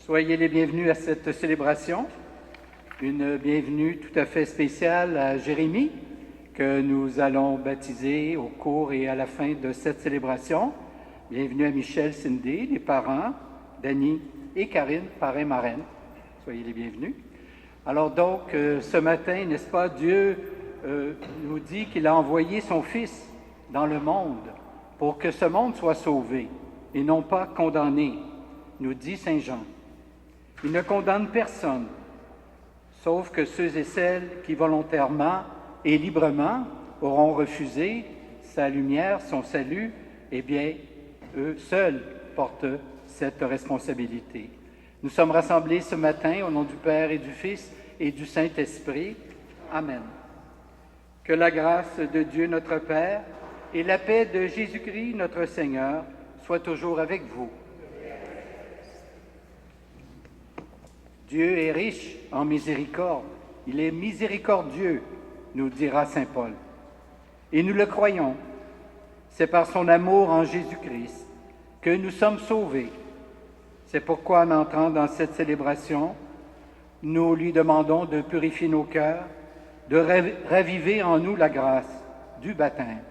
Soyez les bienvenus à cette célébration. Une bienvenue tout à fait spéciale à Jérémie, que nous allons baptiser au cours et à la fin de cette célébration. Bienvenue à Michel, Cindy, les parents, Dany et Karine, parrain-marraine. Soyez les bienvenus. Alors donc, ce matin, n'est-ce pas, Dieu nous dit qu'il a envoyé son Fils dans le monde pour que ce monde soit sauvé et non pas condamné, nous dit Saint Jean. Il ne condamne personne, sauf que ceux et celles qui volontairement et librement auront refusé sa lumière, son salut, eh bien, eux seuls portent cette responsabilité. Nous sommes rassemblés ce matin au nom du Père et du Fils et du Saint-Esprit. Amen. Que la grâce de Dieu notre Père et la paix de Jésus-Christ notre Seigneur soient toujours avec vous. Dieu est riche en miséricorde. Il est miséricordieux, nous dira saint Paul. Et nous le croyons. C'est par son amour en Jésus-Christ que nous sommes sauvés. C'est pourquoi, en entrant dans cette célébration, nous lui demandons de purifier nos cœurs, de raviver en nous la grâce du baptême.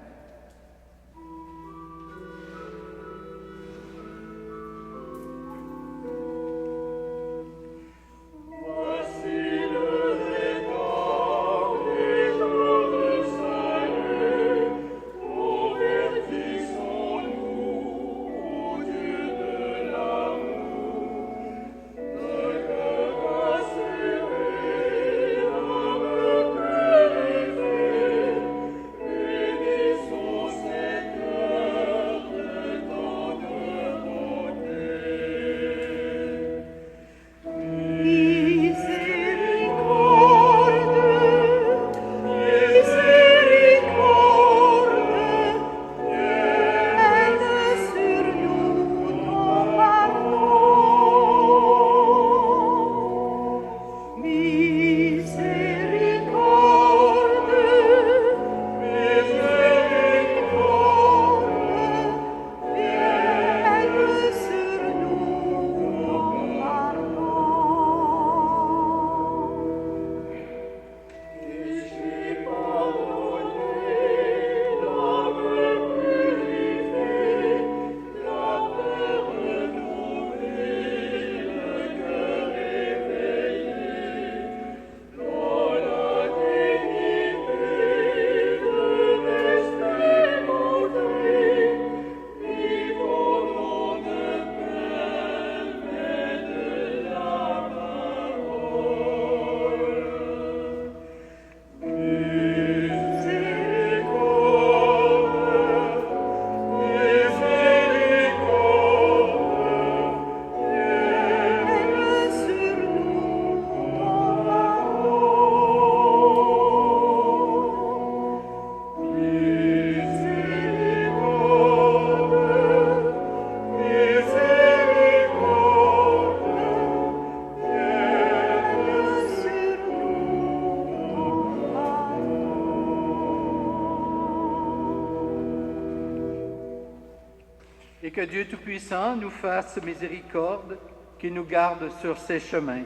Et que Dieu Tout-Puissant nous fasse miséricorde, qu'il nous garde sur ses chemins,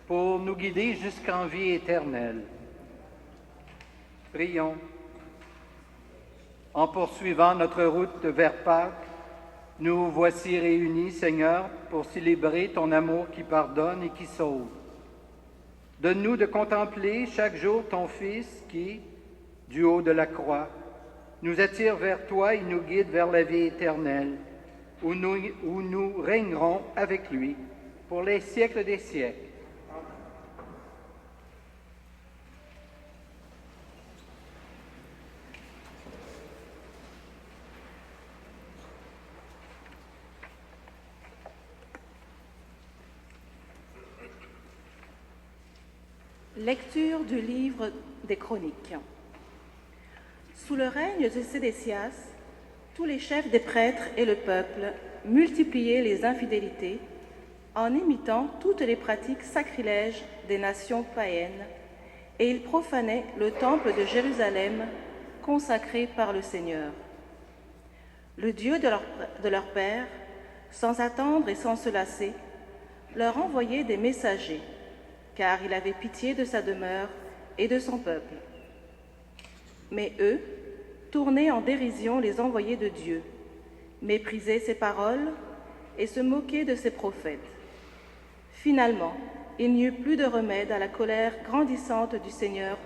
pour nous guider jusqu'en vie éternelle. Prions. En poursuivant notre route vers Pâques, nous voici réunis, Seigneur, pour célébrer ton amour qui pardonne et qui sauve. Donne-nous de contempler chaque jour ton Fils qui, du haut de la croix, nous attire vers toi et nous guide vers la vie éternelle, où nous régnerons avec lui pour les siècles des siècles. Lecture du livre des Chroniques. Sous le règne de Sédécias, tous les chefs des prêtres et le peuple multipliaient les infidélités en imitant toutes les pratiques sacrilèges des nations païennes, et ils profanaient le temple de Jérusalem consacré par le Seigneur. Le Dieu de leur père, sans attendre et sans se lasser, leur envoyait des messagers, car il avait pitié de sa demeure et de son peuple. Mais eux tournaient en dérision les envoyés de Dieu, méprisaient ses paroles et se moquaient de ses prophètes. Finalement, il n'y eut plus de remède à la colère grandissante du Seigneur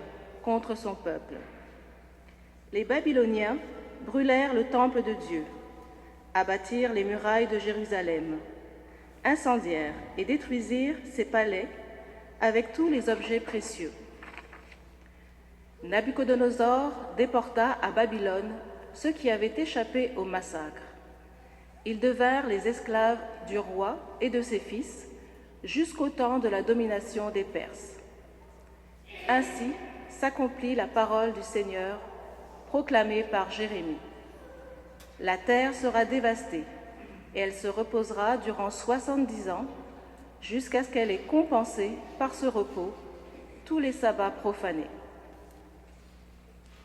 contre son peuple. Les Babyloniens brûlèrent le temple de Dieu, abattirent les murailles de Jérusalem, incendièrent et détruisirent ses palais avec tous les objets précieux. Nabuchodonosor déporta à Babylone ceux qui avaient échappé au massacre. Ils devinrent les esclaves du roi et de ses fils jusqu'au temps de la domination des Perses. Ainsi s'accomplit la parole du Seigneur proclamée par Jérémie. La terre sera dévastée et elle se reposera durant 70 ans jusqu'à ce qu'elle ait compensé par ce repos tous les sabbats profanés.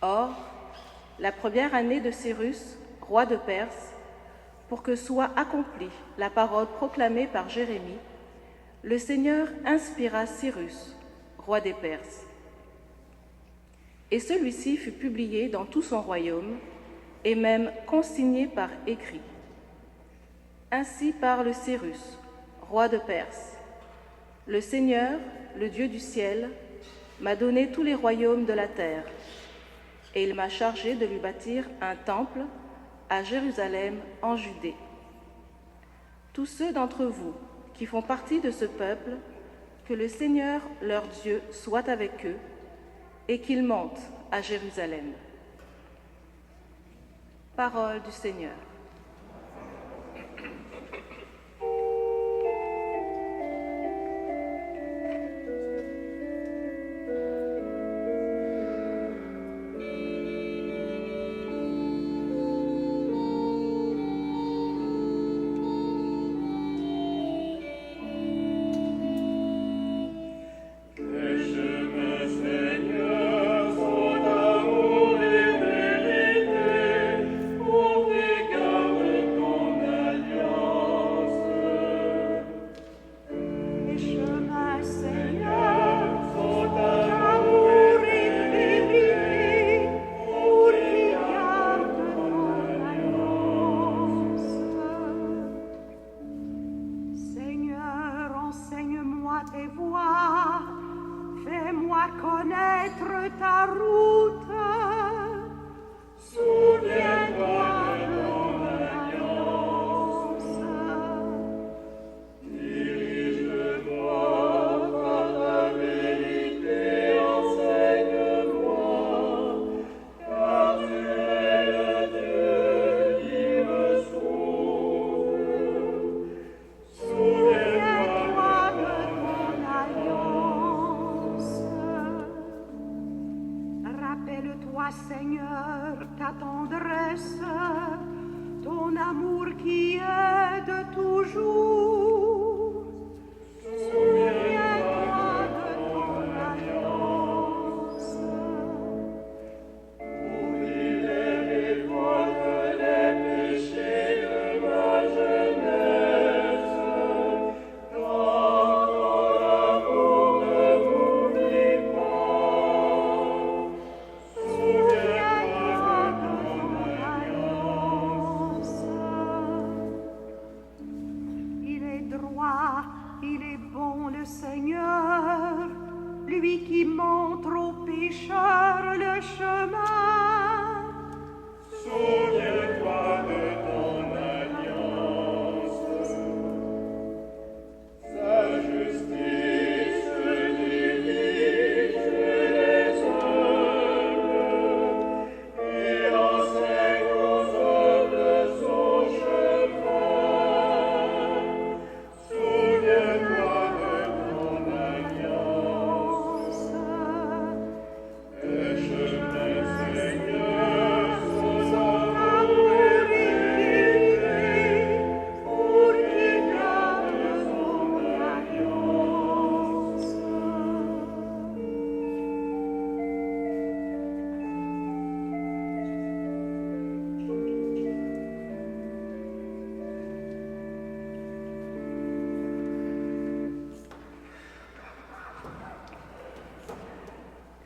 Or, la première année de Cyrus, roi de Perse, pour que soit accomplie la parole proclamée par Jérémie, le Seigneur inspira Cyrus, roi des Perses. Et celui-ci fut publié dans tout son royaume et même consigné par écrit. Ainsi parle Cyrus, roi de Perse. Le Seigneur, le Dieu du ciel, m'a donné tous les royaumes de la terre, et il m'a chargé de lui bâtir un temple à Jérusalem en Judée. Tous ceux d'entre vous qui font partie de ce peuple, que le Seigneur leur Dieu soit avec eux et qu'ils montent à Jérusalem. Parole du Seigneur.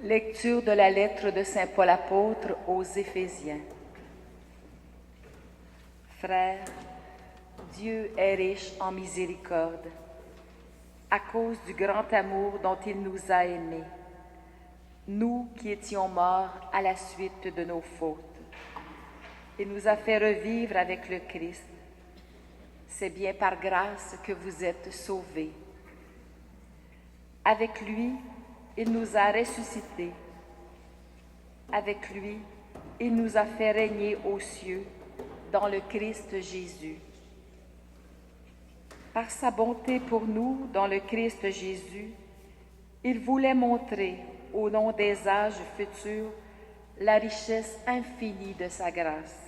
Lecture de la lettre de Saint Paul apôtre aux Éphésiens. Frères, Dieu est riche en miséricorde, à cause du grand amour dont il nous a aimés, nous qui étions morts à la suite de nos fautes. Il nous a fait revivre avec le Christ. C'est bien par grâce que vous êtes sauvés. Avec lui, il nous a ressuscités. Avec lui, il nous a fait régner aux cieux dans le Christ Jésus. Par sa bonté pour nous dans le Christ Jésus, il voulait montrer au long des âges futurs la richesse infinie de sa grâce.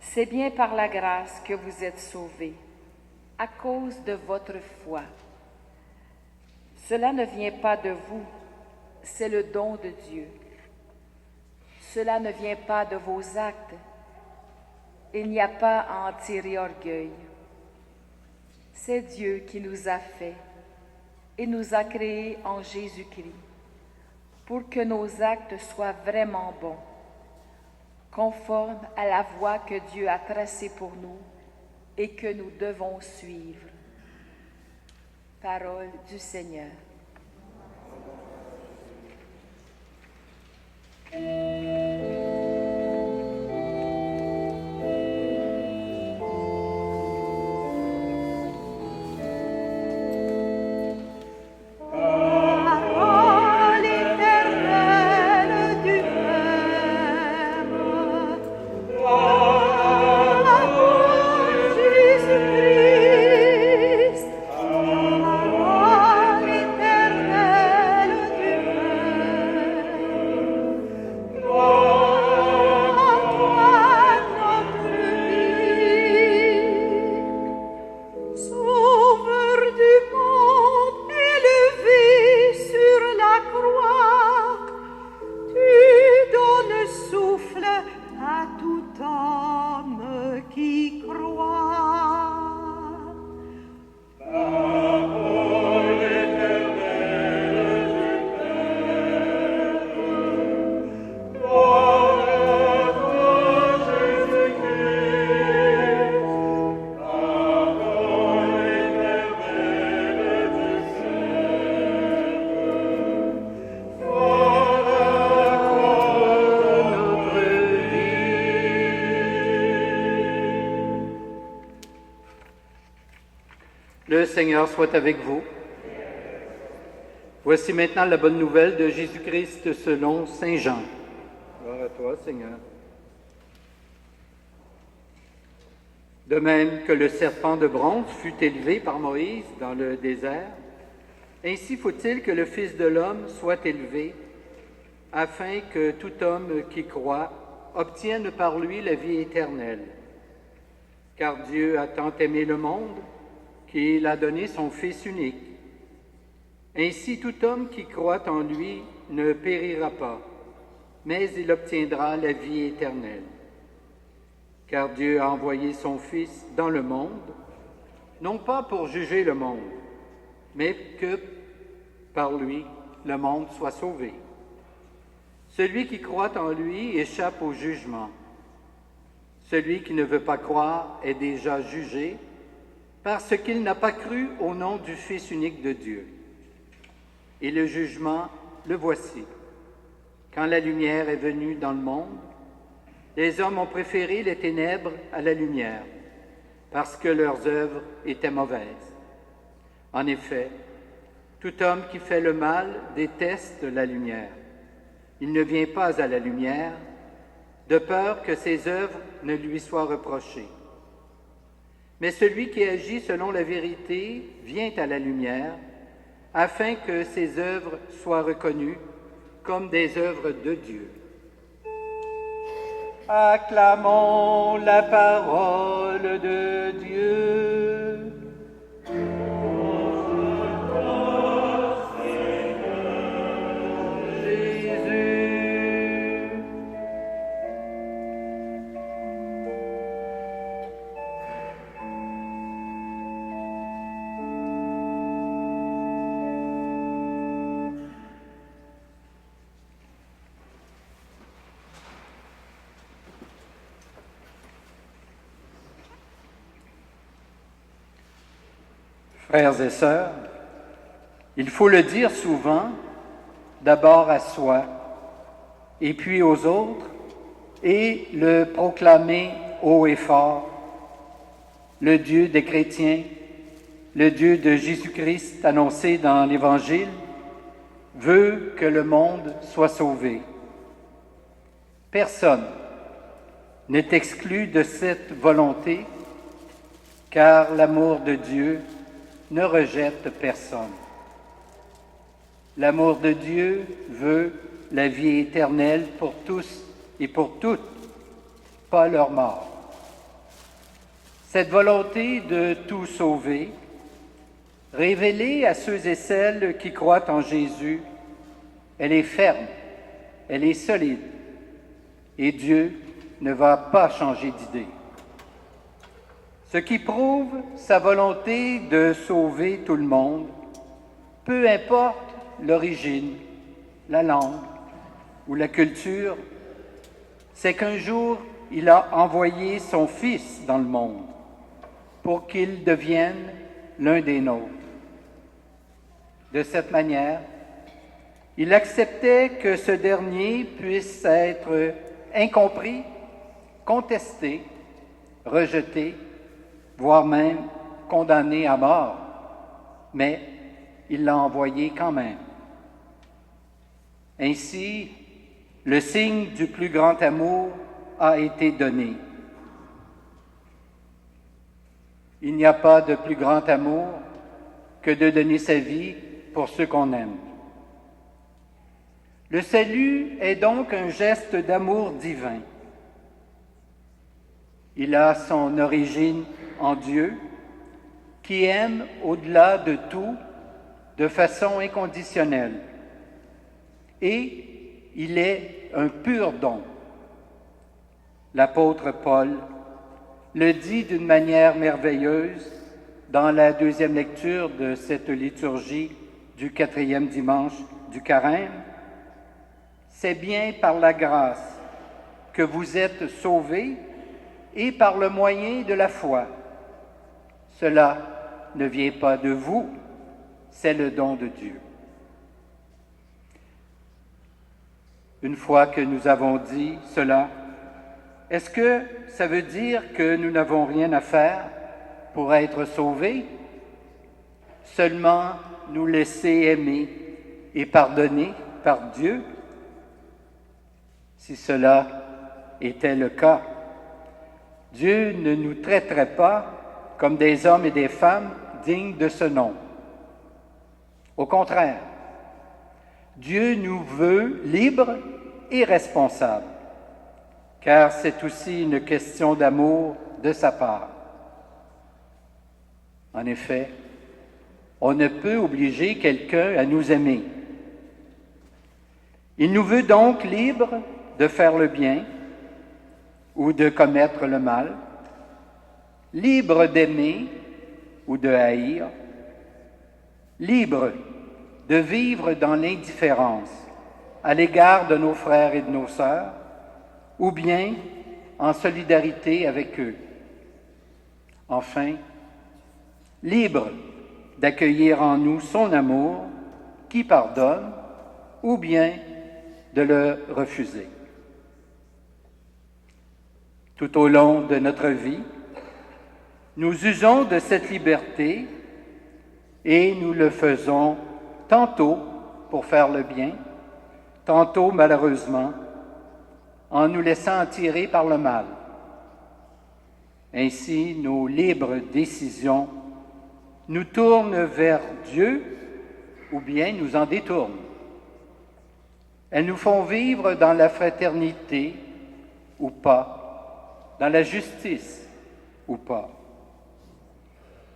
C'est bien par la grâce que vous êtes sauvés, à cause de votre foi. Cela ne vient pas de vous, c'est le don de Dieu. Cela ne vient pas de vos actes. Il n'y a pas à en tirer orgueil. C'est Dieu qui nous a fait et nous a créés en Jésus-Christ pour que nos actes soient vraiment bons, conformes à la voie que Dieu a tracée pour nous et que nous devons suivre. Parole du Seigneur. Le Seigneur soit avec vous. Voici maintenant la bonne nouvelle de Jésus-Christ selon Saint Jean. Gloire à toi, Seigneur. De même que le serpent de bronze fut élevé par Moïse dans le désert, ainsi faut-il que le Fils de l'homme soit élevé, afin que tout homme qui croit obtienne par lui la vie éternelle. Car Dieu a tant aimé le monde qu'il a donné son Fils unique. Ainsi tout homme qui croit en lui ne périra pas, mais il obtiendra la vie éternelle. Car Dieu a envoyé son Fils dans le monde, non pas pour juger le monde, mais que par lui le monde soit sauvé. Celui qui croit en lui échappe au jugement. Celui qui ne veut pas croire est déjà jugé, parce qu'il n'a pas cru au nom du Fils unique de Dieu. Et le jugement, le voici. Quand la lumière est venue dans le monde, les hommes ont préféré les ténèbres à la lumière, parce que leurs œuvres étaient mauvaises. En effet, tout homme qui fait le mal déteste la lumière. Il ne vient pas à la lumière, de peur que ses œuvres ne lui soient reprochées. Mais celui qui agit selon la vérité vient à la lumière, afin que ses œuvres soient reconnues comme des œuvres de Dieu. Acclamons la parole de Dieu. Jésus. Frères et sœurs, il faut le dire souvent, d'abord à soi, et puis aux autres, et le proclamer haut et fort. Le Dieu des chrétiens, le Dieu de Jésus-Christ annoncé dans l'Évangile, veut que le monde soit sauvé. Personne n'est exclu de cette volonté, car l'amour de Dieu ne rejette personne. L'amour de Dieu veut la vie éternelle pour tous et pour toutes, pas leur mort. Cette volonté de tout sauver, révélée à ceux et celles qui croient en Jésus, elle est ferme, elle est solide, et Dieu ne va pas changer d'idée. Ce qui prouve sa volonté de sauver tout le monde, peu importe l'origine, la langue ou la culture, c'est qu'un jour, il a envoyé son Fils dans le monde pour qu'il devienne l'un des nôtres. De cette manière, il acceptait que ce dernier puisse être incompris, contesté, rejeté, voire même condamné à mort, mais il l'a envoyé quand même. Ainsi, le signe du plus grand amour a été donné. Il n'y a pas de plus grand amour que de donner sa vie pour ceux qu'on aime. Le salut est donc un geste d'amour divin. Il a son origine en Dieu, qui aime au-delà de tout, de façon inconditionnelle. Et il est un pur don. L'apôtre Paul le dit d'une manière merveilleuse dans la deuxième lecture de cette liturgie du 4e dimanche du Carême. C'est bien par la grâce que vous êtes sauvés et par le moyen de la foi. Cela ne vient pas de vous, c'est le don de Dieu. Une fois que nous avons dit cela, est-ce que ça veut dire que nous n'avons rien à faire pour être sauvés? Seulement nous laisser aimer et pardonner par Dieu? Si cela était le cas, Dieu ne nous traiterait pas comme des hommes et des femmes dignes de ce nom. Au contraire, Dieu nous veut libres et responsables, car c'est aussi une question d'amour de sa part. En effet, on ne peut obliger quelqu'un à nous aimer. Il nous veut donc libres de faire le bien ou de commettre le mal, libres d'aimer ou de haïr, libres de vivre dans l'indifférence à l'égard de nos frères et de nos sœurs, ou bien en solidarité avec eux. Enfin, libres d'accueillir en nous son amour qui pardonne, ou bien de le refuser. Tout au long de notre vie, nous usons de cette liberté et nous le faisons tantôt pour faire le bien, tantôt malheureusement, en nous laissant attirer par le mal. Ainsi, nos libres décisions nous tournent vers Dieu ou bien nous en détournent. Elles nous font vivre dans la fraternité ou pas, dans la justice ou pas.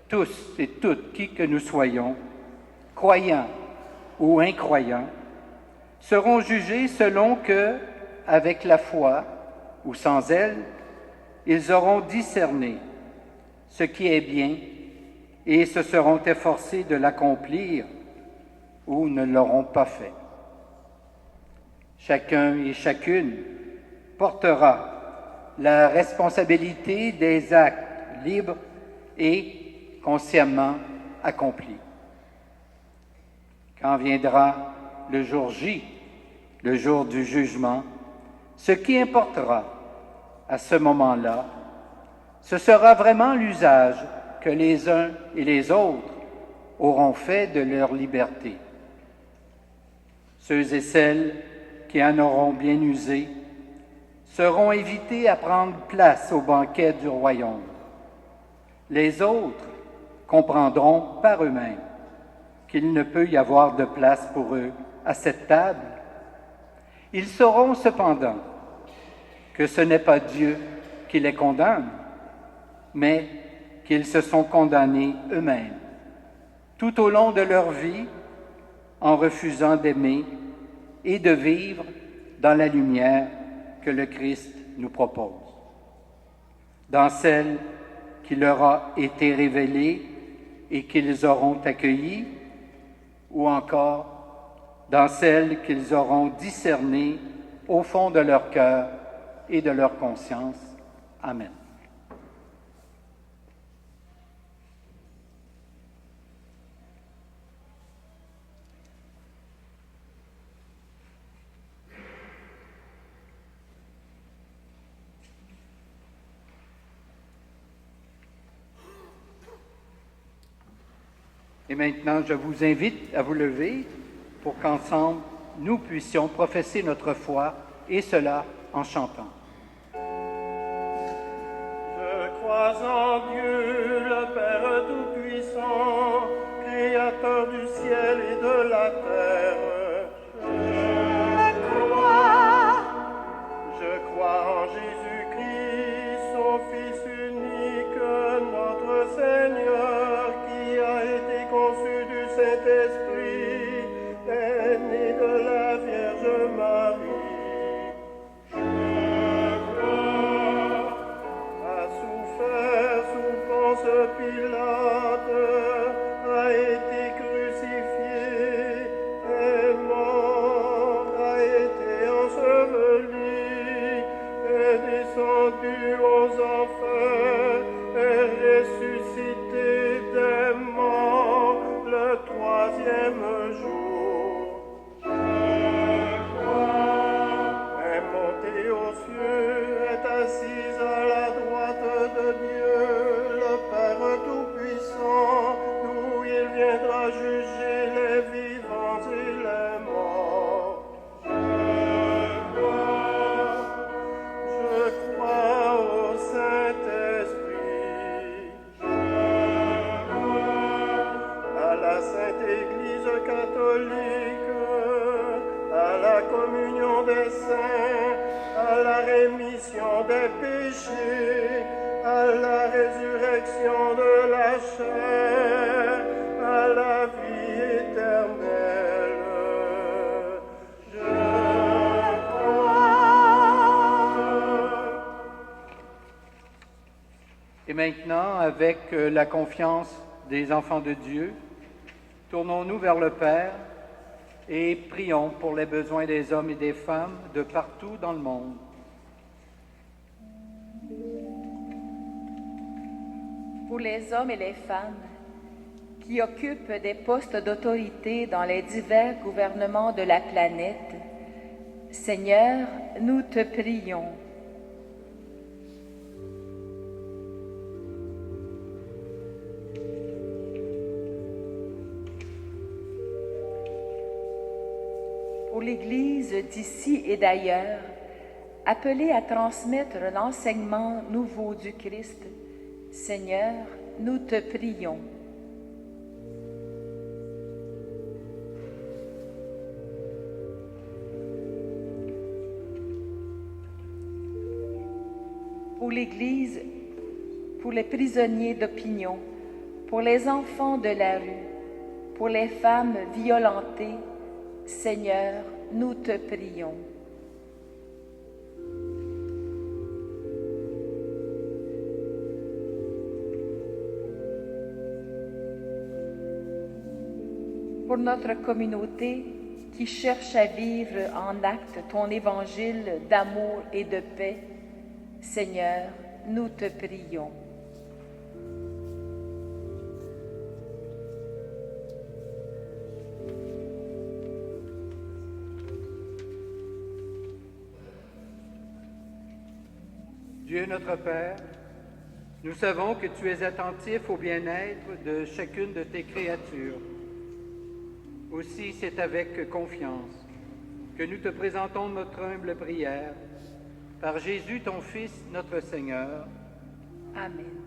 Tous et toutes, qui que nous soyons, croyants ou incroyants, seront jugés selon que, avec la foi ou sans elle, ils auront discerné ce qui est bien et se seront efforcés de l'accomplir ou ne l'auront pas fait. Chacun et chacune portera la responsabilité des actes libres et consciemment accompli. Quand viendra le jour J, le jour du jugement, ce qui importera à ce moment-là, ce sera vraiment l'usage que les uns et les autres auront fait de leur liberté. Ceux et celles qui en auront bien usé seront invités à prendre place au banquet du royaume. Les autres comprendront par eux-mêmes qu'il ne peut y avoir de place pour eux à cette table. Ils sauront cependant que ce n'est pas Dieu qui les condamne, mais qu'ils se sont condamnés eux-mêmes, tout au long de leur vie, en refusant d'aimer et de vivre dans la lumière que le Christ nous propose. Dans celle qui leur a été révélée et qu'ils auront accueillie, ou encore dans celle qu'ils auront discernée au fond de leur cœur et de leur conscience. Amen. Et maintenant, je vous invite à vous lever pour qu'ensemble, nous puissions professer notre foi, et cela en chantant. Je crois en Dieu, le Père Tout-Puissant, Créateur du ciel et de la terre. Je crois en Jésus-Christ, son Fils unique, notre Seigneur, qui a été conçu du Saint-Esprit, est né de la Vierge Marie. A souffert sous Ponce Pilate, a été crucifié, est mort, a été enseveli, est descendu aux enfers, est ressuscité des morts le troisième jour. Est monté aux cieux, est assis à la droite de Dieu, le Père Tout-Puissant, d'où il viendra juger les vivants et les morts. Je crois au Saint-Esprit, à la Sainte Église catholique, à la communion des saints, à la rémission des péchés, à la résurrection de la chair, à la vie éternelle. Je crois. Et maintenant, avec la confiance des enfants de Dieu, tournons-nous vers le Père et prions pour les besoins des hommes et des femmes de partout dans le monde. Pour les hommes et les femmes qui occupent des postes d'autorité dans les divers gouvernements de la planète, Seigneur, nous te prions. Pour l'Église d'ici et d'ailleurs, appelée à transmettre l'enseignement nouveau du Christ, Seigneur, nous te prions. Pour l'Église, pour les prisonniers d'opinion, pour les enfants de la rue, pour les femmes violentées, Seigneur, nous te prions. Pour notre communauté qui cherche à vivre en acte ton évangile d'amour et de paix, Seigneur, nous te prions. Dieu notre Père, nous savons que tu es attentif au bien-être de chacune de tes créatures. Aussi, c'est avec confiance que nous te présentons notre humble prière, par Jésus, ton Fils, notre Seigneur. Amen.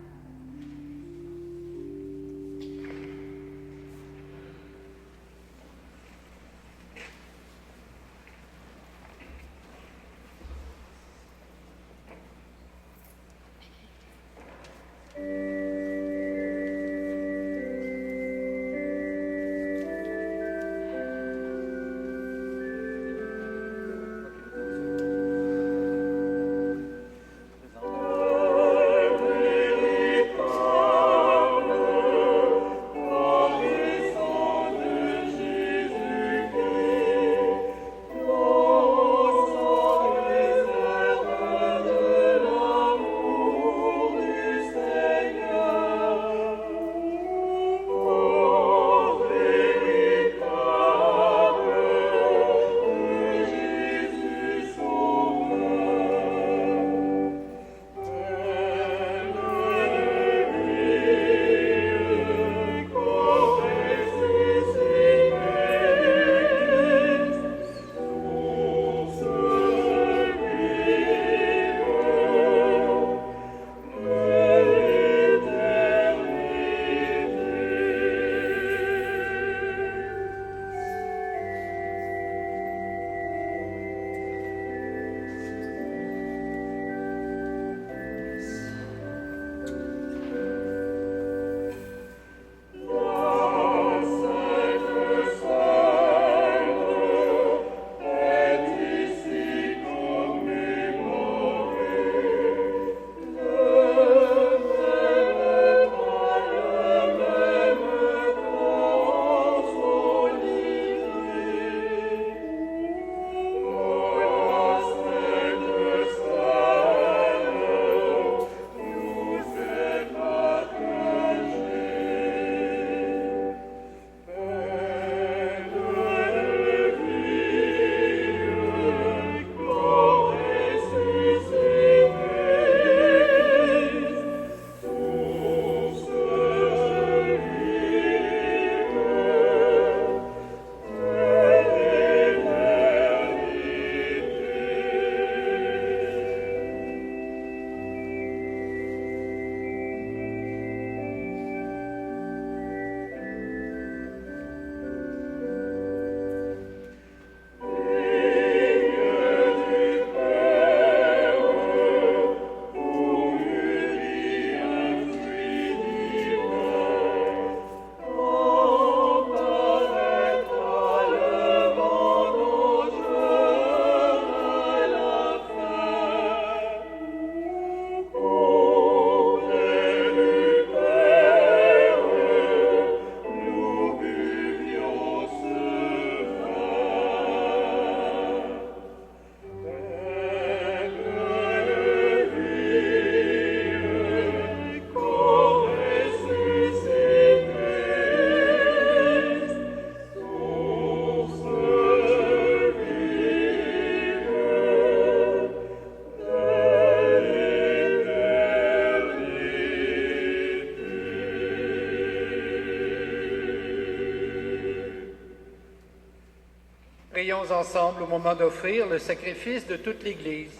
Prions ensemble au moment d'offrir le sacrifice de toute l'Église.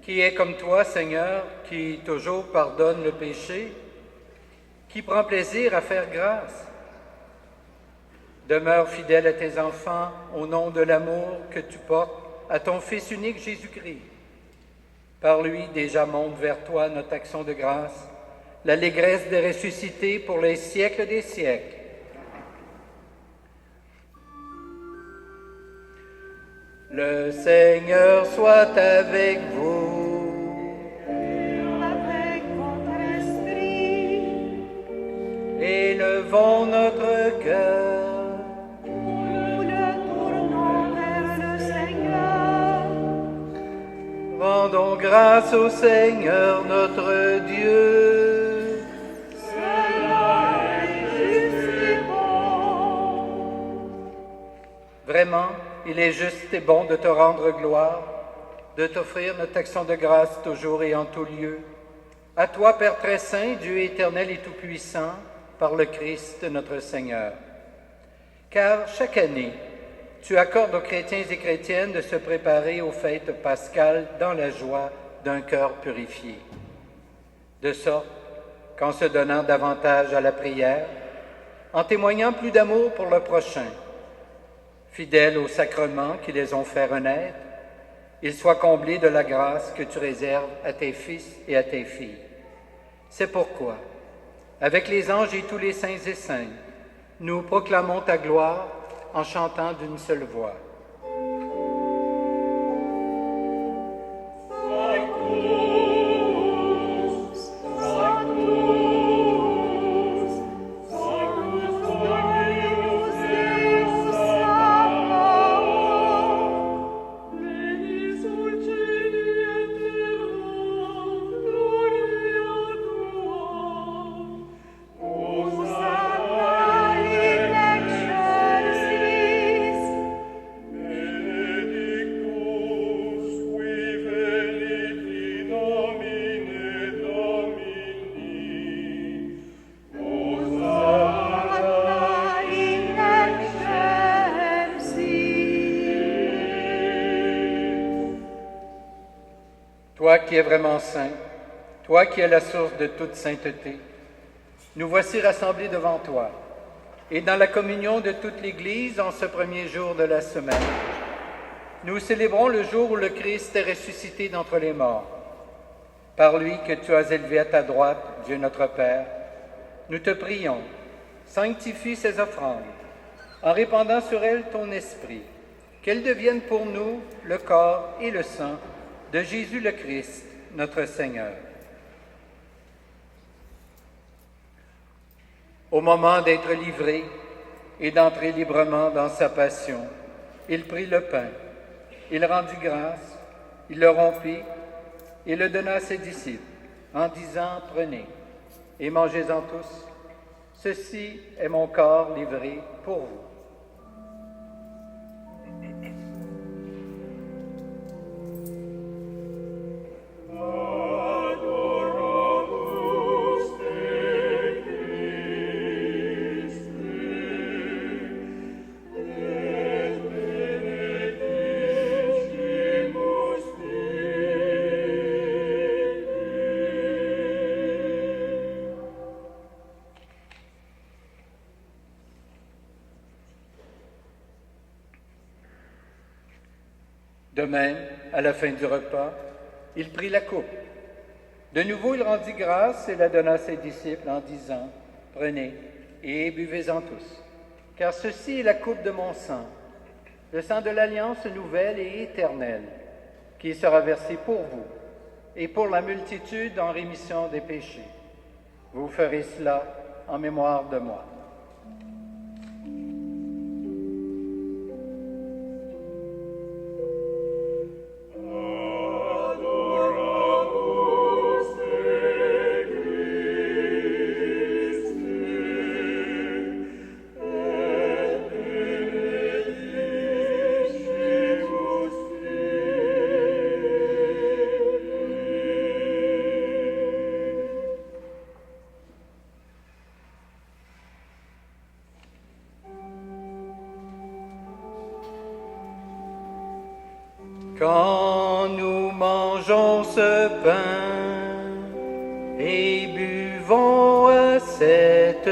Qui est comme toi, Seigneur, qui toujours pardonne le péché, qui prend plaisir à faire grâce. Demeure fidèle à tes enfants au nom de l'amour que tu portes à ton Fils unique Jésus-Christ. Par lui, déjà monte vers toi notre action de grâce, l'allégresse des ressuscités pour les siècles des siècles. Le Seigneur soit avec vous. Avec votre esprit, Élevons notre cœur. nous le tournons vers le Seigneur. Rendons grâce au Seigneur notre Dieu. Cela est juste et bon. Vraiment, il est juste et bon de te rendre gloire, de t'offrir notre action de grâce toujours et en tout lieu. À toi, Père très saint, Dieu éternel et tout-puissant, par le Christ notre Seigneur. Car chaque année, tu accordes aux chrétiens et chrétiennes de se préparer aux fêtes pascales dans la joie d'un cœur purifié. De sorte qu'en se donnant davantage à la prière, en témoignant plus d'amour pour le prochain, fidèles aux sacrements qui les ont fait renaître, ils soient comblés de la grâce que tu réserves à tes fils et à tes filles. C'est pourquoi, avec les anges et tous les saints et saintes, nous proclamons ta gloire en chantant d'une seule voix. Toi qui es vraiment saint, toi qui es la source de toute sainteté, nous voici rassemblés devant toi et dans la communion de toute l'Église en ce premier jour de la semaine. Nous célébrons le jour où le Christ est ressuscité d'entre les morts. Par lui que tu as élevé à ta droite, Dieu notre Père, nous te prions, sanctifie ces offrandes en répandant sur elles ton esprit, qu'elles deviennent pour nous le corps et le sang de Jésus le Christ, notre Seigneur. Au moment d'être livré et d'entrer librement dans sa passion, il prit le pain, il rendit grâce, il le rompit et le donna à ses disciples, en disant « Prenez et mangez-en tous, ceci est mon corps livré pour vous. » De même, à la fin du repas, il prit la coupe. De nouveau, il rendit grâce et la donna à ses disciples en disant « Prenez et buvez-en tous, car ceci est la coupe de mon sang, le sang de l'alliance nouvelle et éternelle, qui sera versé pour vous et pour la multitude en rémission des péchés. Vous ferez cela en mémoire de moi. » Quand nous mangeons ce pain et buvons à cette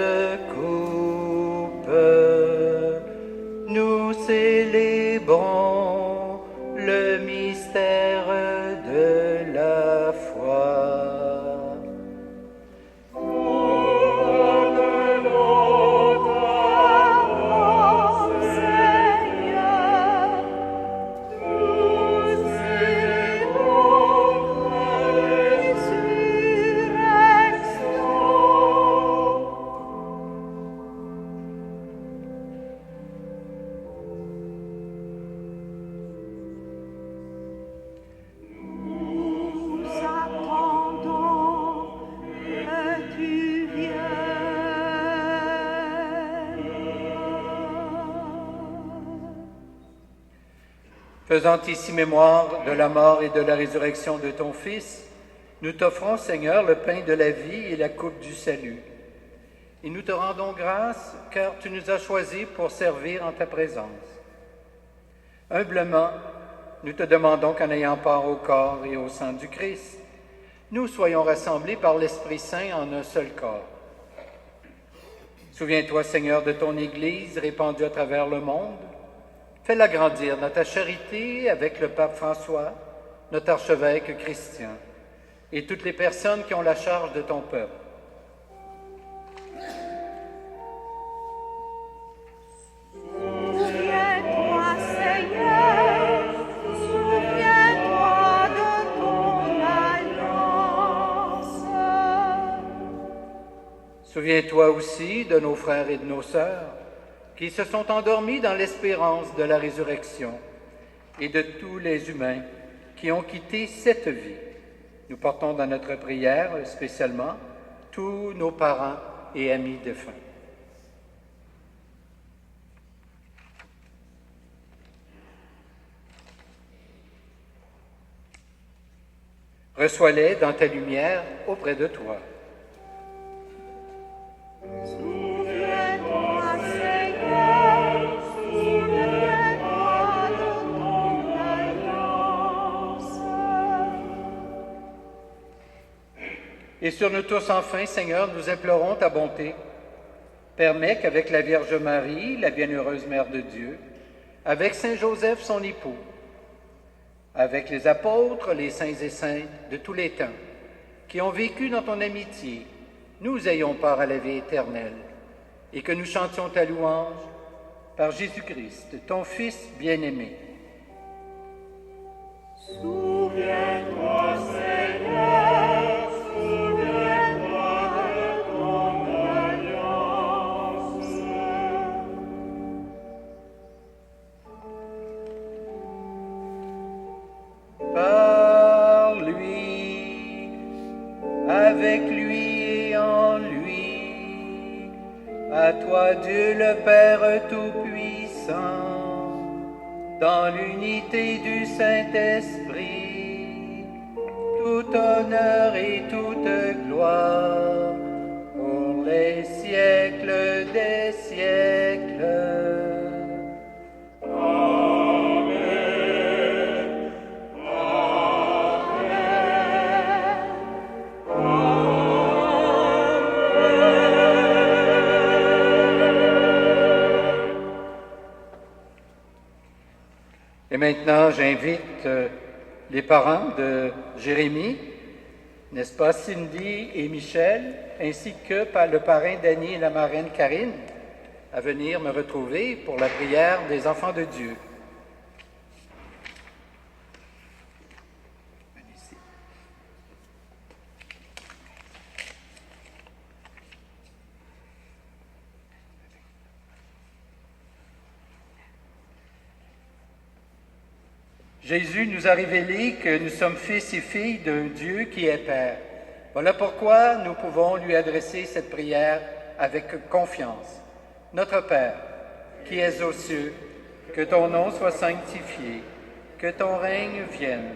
coupe, nous célébrons le mystère de la foi. Seigneur, nous Faisant ici mémoire de la mort et de la résurrection de ton Fils, nous t'offrons, Seigneur, le pain de la vie et la coupe du salut. Et nous te rendons grâce, car tu nous as choisis pour servir en ta présence. Humblement, nous te demandons qu'en ayant part au corps et au sang du Christ, nous soyons rassemblés par l'Esprit Saint en un seul corps. Souviens-toi, Seigneur, de ton Église répandue à travers le monde. Fais-la grandir dans ta charité avec le pape François, notre archevêque Christian, et toutes les personnes qui ont la charge de ton peuple. Souviens-toi, Seigneur, souviens-toi de ton alliance. Souviens-toi aussi de nos frères et de nos sœurs qui se sont endormis dans l'espérance de la résurrection et de tous les humains qui ont quitté cette vie. Nous portons dans notre prière spécialement tous nos parents et amis défunts. Reçois-les dans ta lumière auprès de toi. Souviens-toi, Seigneur, souviens-toi de ton alliance. Et sur nous tous enfin, Seigneur, nous implorons ta bonté. Permets qu'avec la Vierge Marie, la bienheureuse Mère de Dieu, avec Saint Joseph, son époux, avec les apôtres, les saints et saintes de tous les temps, qui ont vécu dans ton amitié, nous ayons part à la vie éternelle, et que nous chantions ta louange par Jésus-Christ, ton Fils bien-aimé. Souviens-toi, Seigneur, souviens-toi de ton alliance. Par lui, avec lui et en lui, à toi Dieu le Père Tout-Puissant, dans l'unité du Saint-Esprit, tout honneur et toute gloire, pour les siècles des siècles. Et maintenant, j'invite les parents de Jérémie, n'est-ce pas, Cindy et Michel, ainsi que le parrain Danny et la marraine Karine, à venir me retrouver pour la prière des enfants de Dieu. Jésus nous a révélé que nous sommes fils et filles d'un Dieu qui est Père. Voilà pourquoi nous pouvons lui adresser cette prière avec confiance. Notre Père, qui es aux cieux, que ton nom soit sanctifié, que ton règne vienne,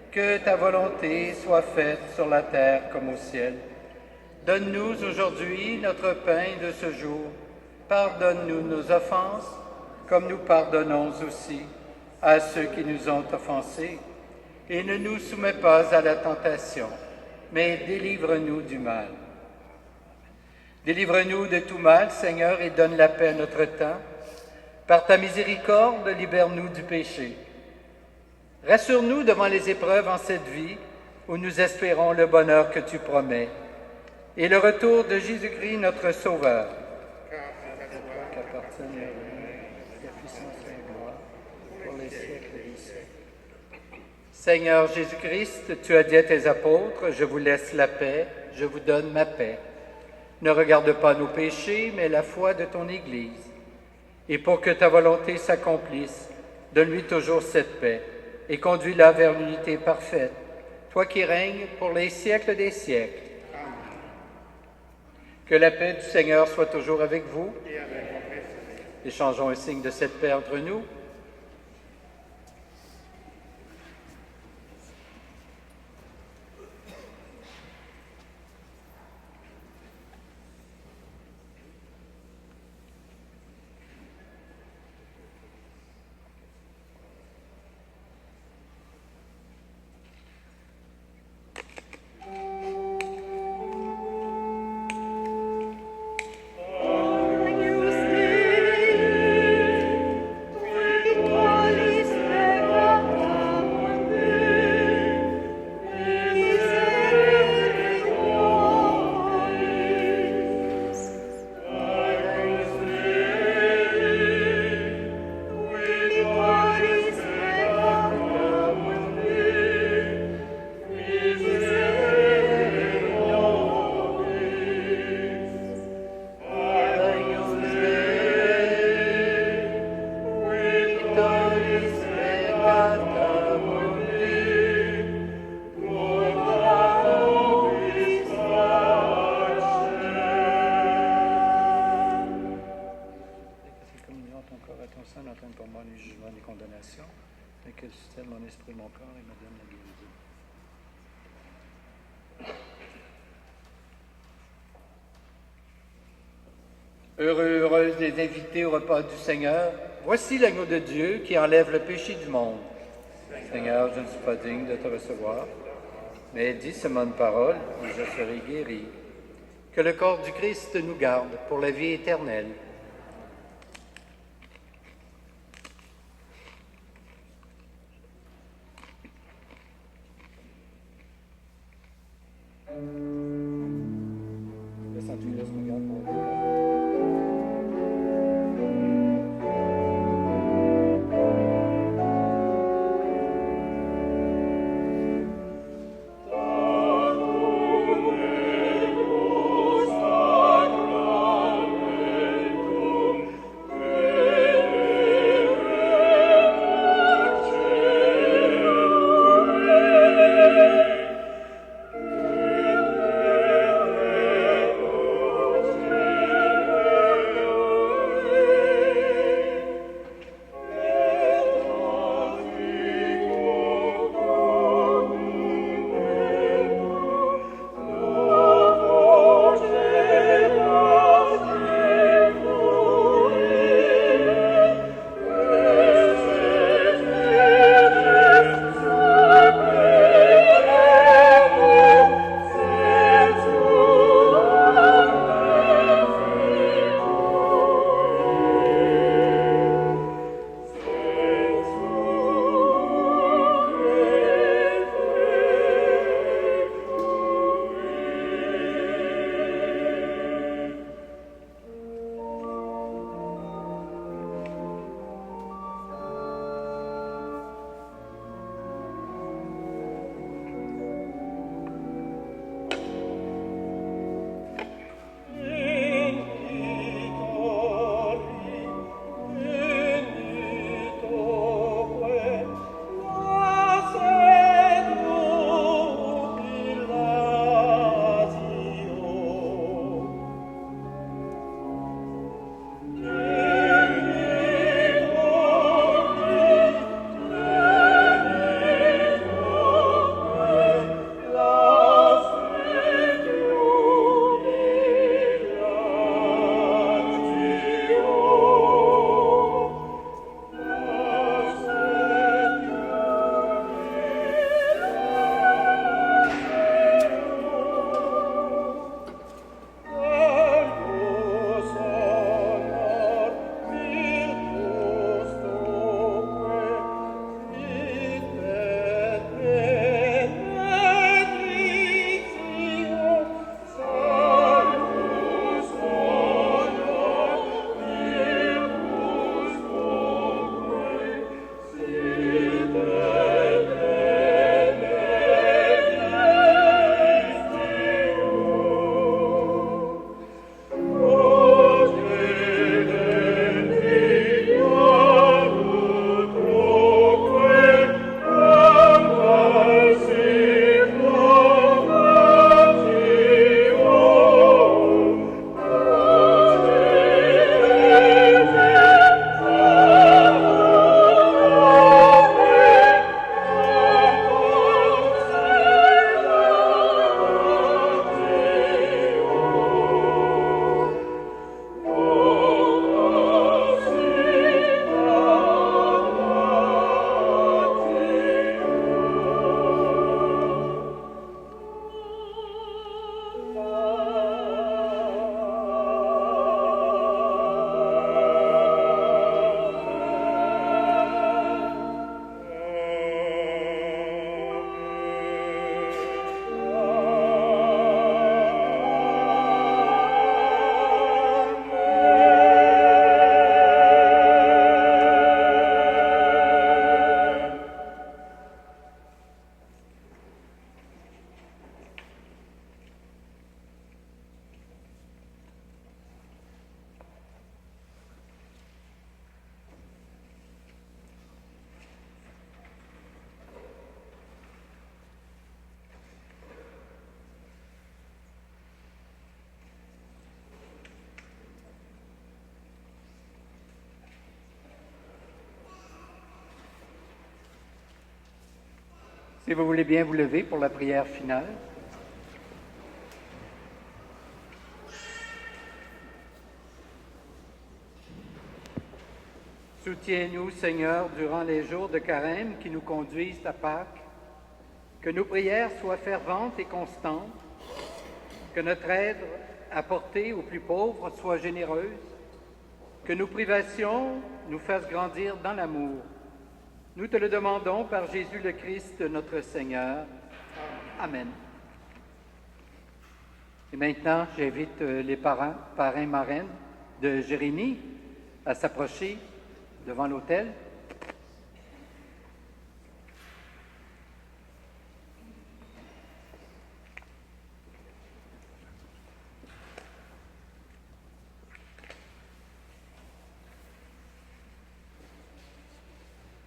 que ta volonté soit faite sur la terre comme au ciel. Donne-nous aujourd'hui notre pain de ce jour. Pardonne-nous nos offenses, comme nous pardonnons aussi à ceux qui nous ont offensés, et ne nous soumets pas à la tentation, mais délivre-nous du mal. Délivre-nous de tout mal, Seigneur, et donne la paix à notre temps. Par ta miséricorde, libère-nous du péché. Rassure-nous devant les épreuves en cette vie, où nous espérons le bonheur que tu promets, et le retour de Jésus-Christ, notre Sauveur. Qu'appartienne la puissance et la gloire pour les siècles des siècles. Seigneur Jésus-Christ, tu as dit à tes apôtres, je vous laisse la paix, je vous donne ma paix. Ne regarde pas nos péchés, mais la foi de ton Église. Et pour que ta volonté s'accomplisse, donne-lui toujours cette paix et conduis-la vers l'unité parfaite, toi qui règnes pour les siècles des siècles. Amen. Que la paix du Seigneur soit toujours avec vous. Et avec votre esprit. Échangeons un signe de cette paix entre nous. proclamation. Que suscite mon esprit et mon corps et me donne la guérison. Heureux, heureuses les invités au repas du Seigneur. Voici l'agneau de Dieu qui enlève le péché du monde. Seigneur, je ne suis pas digne de te recevoir, mais dis seulement une parole et je serai guéri. Que le corps du Christ nous garde pour la vie éternelle. Amen. Si vous voulez bien vous lever pour la prière finale. Soutiens-nous, Seigneur, durant les jours de carême qui nous conduisent à Pâques. Que nos prières soient ferventes et constantes. Que notre aide apportée aux plus pauvres soit généreuse. Que nos privations nous fassent grandir dans l'amour. Nous te le demandons par Jésus le Christ, notre Seigneur. Amen. Et maintenant, j'invite les parrains, marraines de Jérémie à s'approcher devant l'autel.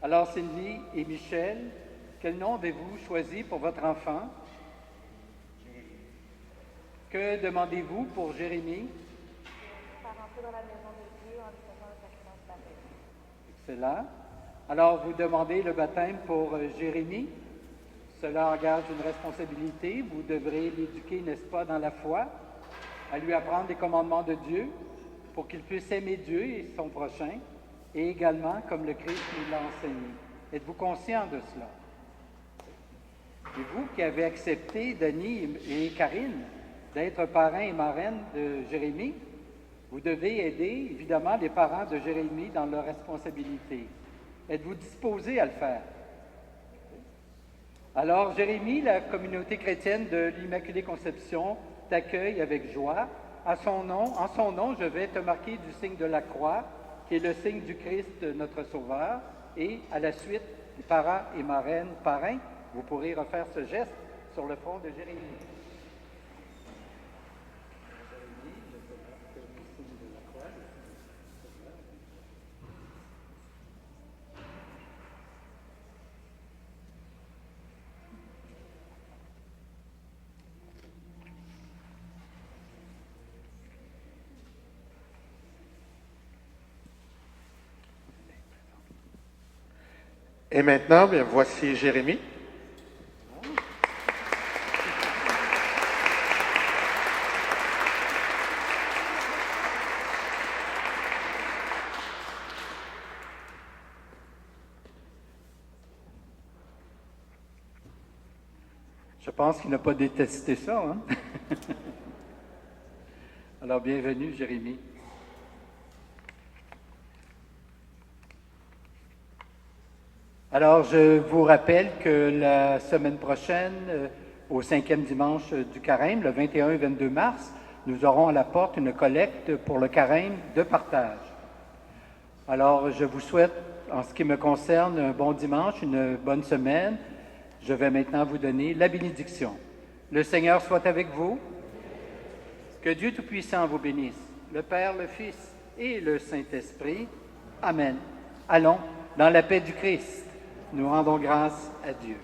Alors, Sylvie et Michel, quel nom avez-vous choisi pour votre enfant? Que demandez-vous pour Jérémie? Par rentrer dans la maison de Dieu en recevant le sacrement du baptême. Excellent. Alors, vous demandez le baptême pour Jérémie. Cela engage une responsabilité. Vous devrez l'éduquer, n'est-ce pas, dans la foi, à lui apprendre les commandements de Dieu pour qu'il puisse aimer Dieu et son prochain, et également comme le Christ nous l'a enseigné. Êtes-vous conscient de cela? Et vous qui avez accepté, Denis et Karine, d'être parrain et marraine de Jérémie, vous devez aider, évidemment, les parents de Jérémie dans leurs responsabilités. Êtes-vous disposés à le faire? Alors, Jérémie, la communauté chrétienne de l'Immaculée Conception, t'accueille avec joie. En son nom, je vais te marquer du signe de la croix, qui est le signe du Christ, notre Sauveur. Et à la suite, parents et marraines, parrains, vous pourrez refaire ce geste sur le front de Jérémie. Et maintenant, bien, voici Jérémie. Je pense qu'il n'a pas détesté ça, hein? Alors, bienvenue, Jérémie. Alors, je vous rappelle que la semaine prochaine, au 5e dimanche du Carême, le 21 et 22 mars, nous aurons à la porte une collecte pour le Carême de partage. Alors, je vous souhaite, en ce qui me concerne, un bon dimanche, une bonne semaine. Je vais maintenant vous donner la bénédiction. Le Seigneur soit avec vous. Que Dieu Tout-Puissant vous bénisse, le Père, le Fils et le Saint-Esprit. Amen. Allons, dans la paix du Christ, nous rendons grâce à Dieu.